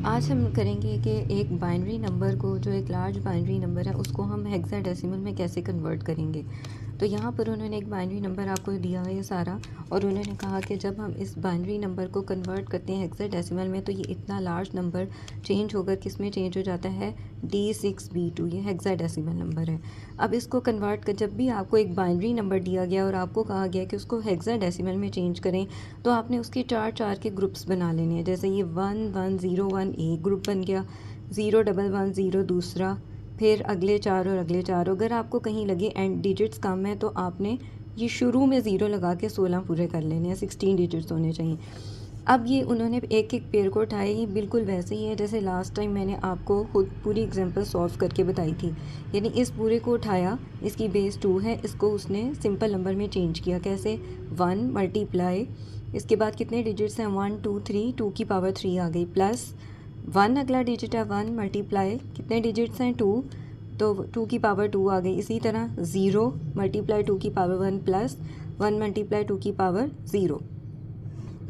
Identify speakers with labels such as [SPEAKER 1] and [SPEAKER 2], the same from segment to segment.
[SPEAKER 1] आज हम करेंगे कि एक बाइनरी नंबर को, जो एक लार्ज बाइनरी नंबर है, उसको हम हेक्साडेसिमल में कैसे कन्वर्ट करेंगे। तो यहाँ पर उन्होंने एक बाइनरी नंबर आपको दिया है ये सारा, और उन्होंने कहा कि जब हम इस बाइनरी नंबर को कन्वर्ट करते हैं हेक्साडेसिमल में तो ये इतना लार्ज नंबर चेंज होकर किस में चेंज हो जाता है, D6B2। ये हेक्साडेसिमल नंबर है। अब इसको कन्वर्ट कर, जब भी आपको एक बाइनरी नंबर दिया गया और आपको कहा गया कि उसको हेक्साडेसिमल में चेंज करें, तो आपने उसके चार के ग्रुप्स बना लेने हैं। जैसे ये 1101 एक ग्रुप बन गया, 0110 दूसरा, फिर अगले चार और अगले चार। अगर आपको कहीं लगे एंड डिजिट्स कम है तो आपने ये शुरू में 0 लगा के 16 पूरे कर लेने हैं, 16 डिजिट्स होने चाहिए। अब ये उन्होंने एक एक पेयर को उठाए, ये बिल्कुल वैसे ही है जैसे लास्ट टाइम मैंने आपको खुद पूरी एग्जांपल सॉल्व करके बताई थी। यानी इस पूरे को उठाया, इसकी बेस 2 है, इसको उसने सिंपल नंबर में चेंज किया। कैसे, 1 मल्टीप्लाई, इसके बाद कितने डिजिट्स हैं, 1 2 3, 2 की पावर 3 आ गई, प्लस 1 अगला डिजिट है, 1 मल्टीप्लाई कितने डिजिट्स हैं, 2, तो 2 की पावर 2 आ गई। इसी तरह 0 मल्टीप्लाई 2 की पावर 1 प्लस 1 मल्टीप्लाई 2 की पावर 0।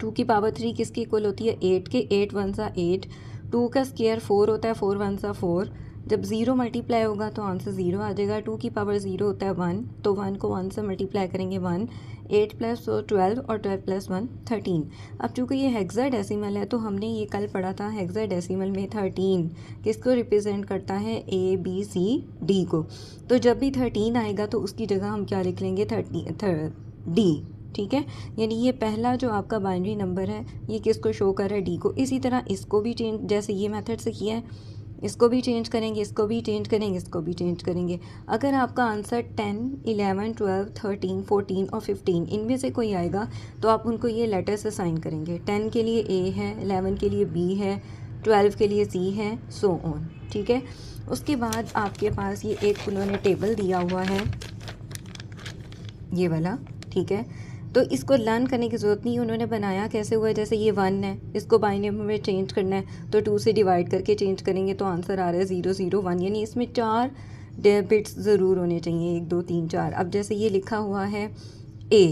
[SPEAKER 1] 2 की पावर 3 किसकी इक्वल होती है, 8 के। 8 1 सा 8, 2 का स्क्वायर 4 होता है, 4 1 सा 4। जब 0 मल्टीप्लाई होगा तो आंसर 0 आ जाएगा। 2 की पावर 0 होता है 1, तो 1 को 1 से मल्टीप्लाई करेंगे 1। 8 प्लस 12 और 12 प्लस 1 13। अब चूँकि ये हेक्साडेसिमल है तो हमने ये कल पढ़ा था, हेक्साडेसिमल में 13 किसको रिप्रेजेंट करता है, ABCD को। तो जब भी 13 आएगा तो उसकी जगह हम क्या लिख लेंगे, D। ठीक है, यानी ये पहला जो आपका बाइनरी नंबर है ये किसको शो कर रहा है, D को। इसी तरह इसको भी चेंज, जैसे ये मेथड से किया है, इसको भी चेंज करेंगे, इसको भी चेंज करेंगे, इसको भी चेंज करेंगे। अगर आपका आंसर 10 11 12 13 14 और 15 इनमें से कोई आएगा तो आप उनको ये लेटर से साइन करेंगे। 10 के लिए A है, 11 के लिए B है, 12 के लिए C है, सो ऑन। ठीक है, उसके बाद आपके पास ये एक उन्होंने टेबल दिया हुआ है, ये वाला। ठीक है, तो इसको लर्न करने की ज़रूरत नहीं है। उन्होंने बनाया कैसे हुआ है, जैसे ये 1 है, इसको बाइनरी में चेंज करना है तो 2 से डिवाइड करके चेंज करेंगे तो आंसर आ रहा है 0 0 1। यानी इसमें 4 बिट्स ज़रूर होने चाहिए, 1 2 3 4। अब जैसे ये लिखा हुआ है A,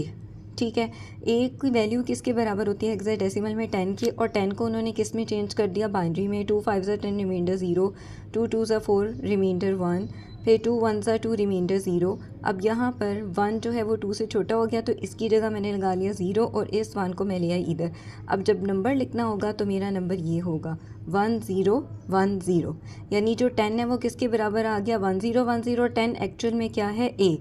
[SPEAKER 1] ठीक है, A की वैल्यू किसके बराबर होती है हेक्साडेसिमल में, 10 की, और 10 को उन्होंने किस में चेंज कर दिया, बाइनरी में। 2 5 ज़ा 10 रिमाइंडर 0, 2 2 ज़ा 4 रिमाइंडर 1, फिर 2 1 ज़ा 2 रिमाइंडर 0। अब यहाँ पर 1 जो है वो 2 से छोटा हो गया तो इसकी जगह मैंने लगा लिया 0 और इस 1 को मैं ले आई इधर। अब जब नंबर लिखना होगा तो मेरा नंबर ये होगा 1 0 1 0। यानी जो 10 है वो किसके बराबर आ गया, 1 0 1 0। 10 एक्चुअल में क्या है, A।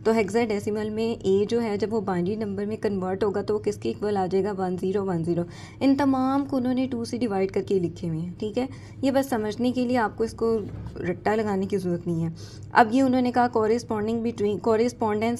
[SPEAKER 1] तो हेक्साडेसिमल में A जो है जब वो बाइनरी नंबर में कन्वर्ट होगा तो वो किसके इक्वल आ जाएगा, 1 0 1 0। इन तमाम को उन्होंने 2 से डिवाइड करके लिखे हुए हैं। ठीक है, ये बस समझने के लिए, आपको इसको रट्टा लगाने की ज़रूरत नहीं है। अब ये उन्होंने कहा correspondence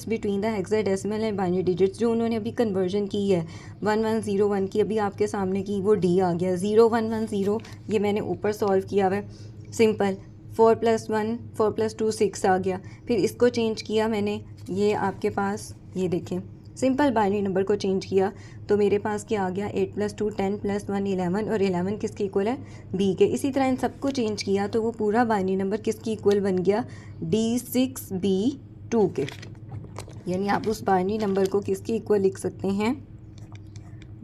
[SPEAKER 1] between the hexadecimal and binary digits, जो उन्होंने अभी कन्वर्जन की है 1101 की, अभी आपके सामने की, वो D आ गया। 0110 ये मैंने ऊपर सॉल्व किया हुआ है, सिंपल। 4 + 1 4 + 2 6 आ गया। फिर इसको चेंज किया मैंने, ये आपके पास, ये देखें, सिंपल बाइनरी नंबर को चेंज किया तो मेरे पास क्या आ गया, 8 + 2 10 + 1 11, और 11 किसके इक्वल है, B के। इसी तरह इन सबको चेंज किया तो वो पूरा बाइनरी नंबर किसकी इक्वल बन गया, D6B2 के। यानी आप उस बाइनरी नंबर को किसकी इक्वल लिख सकते हैं,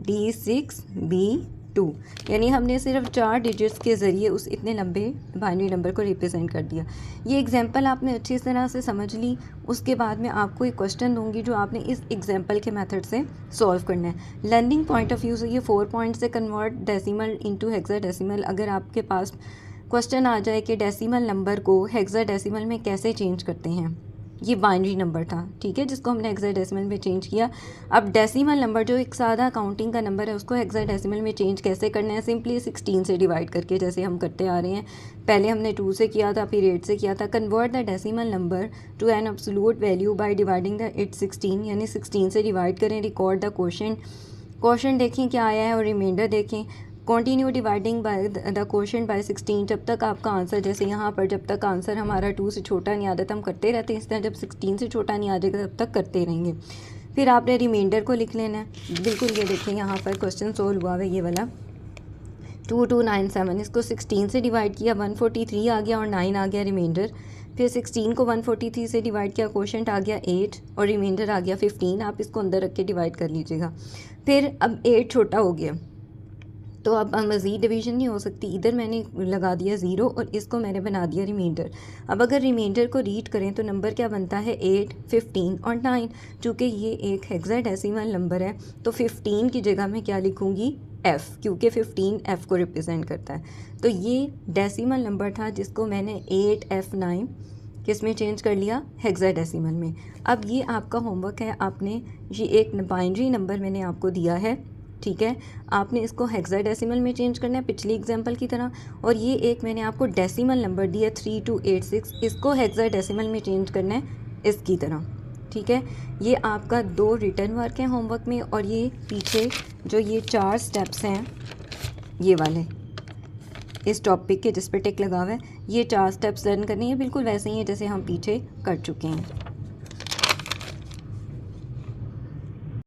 [SPEAKER 1] D6B2। यानी हमने सिर्फ 4 डिजिट्स के ज़रिए उस इतने लंबे बाइनरी नंबर को रिप्रेजेंट कर दिया। ये एग्जांपल आपने अच्छी तरह से समझ ली। उसके बाद मैं आपको एक क्वेश्चन दूंगी जो आपने इस एग्जांपल के मेथड से सॉल्व करना है। लर्निंग पॉइंट ऑफ व्यू से ये 4 पॉइंट से कन्वर्ट डेसिमल इनटू हेक्साडेसिमल। अगर आपके पास क्वेश्चन आ जाए कि डेसिमल नंबर को हेक्साडेसिमल में कैसे चेंज करते हैं, ये बाइनरी नंबर था, ठीक है, जिसको हमने हेक्साडेसिमल में चेंज किया। अब डेसिमल नंबर जो एक सादा काउंटिंग का नंबर है उसको हेक्साडेसिमल में चेंज कैसे करना है, सिंपली 16 से डिवाइड करके, जैसे हम करते आ रहे हैं। पहले हमने 2 से किया था, फिर 8 से किया था। Convert the decimal number two an absolute value by dividing the it 16, यानी 16 से डिवाइड करें। रिकॉर्ड द क्वेश्चन देखें क्या आया है और रिमाइंडर देखें। Continue dividing by the quotient by 16, जब तक आपका आंसर, जैसे यहाँ पर जब तक आंसर हमारा 2 से छोटा नहीं आता तो हम करते रहते हैं, इस तरह जब 16 से छोटा नहीं आ जाएगा तब तक करते रहेंगे। फिर आपने रिमाइंडर को लिख लेना है। बिल्कुल, ये देखें यहाँ पर क्वेश्चन सोल्व हुआ है, ये वाला 2297। इसको 16 से डिवाइड किया, 143 आ गया और 9 आ गया रिमाइंडर। फिर 16 को 143 से डिवाइड किया, क्वोशंट आ गया 8 और रिमाइंडर आ गया 15। आप इसको अंदर रख के डिवाइड कर लीजिएगा। फिर अब 8 छोटा हो गया, तो अब मज़ीद डिवीज़न नहीं हो सकती, इधर मैंने लगा दिया ज़ीरो और इसको मैंने बना दिया रिमाइंडर। अब अगर रिमाइंडर को रीड करें तो नंबर क्या बनता है 8, 15 और 9। चूँकि ये एक हेक्साडेसिमल नंबर है तो 15 की जगह मैं क्या लिखूँगी F, क्योंकि 15 F को रिप्रेजेंट करता है। तो ये डेसिमल नंबर था जिसको मैंने 8F9 किस में चेंज कर लिया, हेक्साडेसिमल में। अब ये आपका होमवर्क है, आपने ये एक बाइनरी नंबर मैंने आपको दिया है, ठीक है, आपने इसको हेक्साडेसिमल में चेंज करना है पिछली एग्जांपल की तरह, और ये एक मैंने आपको डेसिमल नंबर दिया 3286, इसको हेक्साडेसिमल में चेंज करना है इसकी तरह, ठीक है। ये आपका 2 रिटर्न वर्क है होमवर्क में, और ये पीछे जो ये 4 स्टेप्स हैं ये वाले इस टॉपिक के जिस पर टिक लगा हुआ है, ये 4 स्टेप्स लर्न करनी है, बिल्कुल वैसे ही है जैसे हम पीछे कर चुके हैं।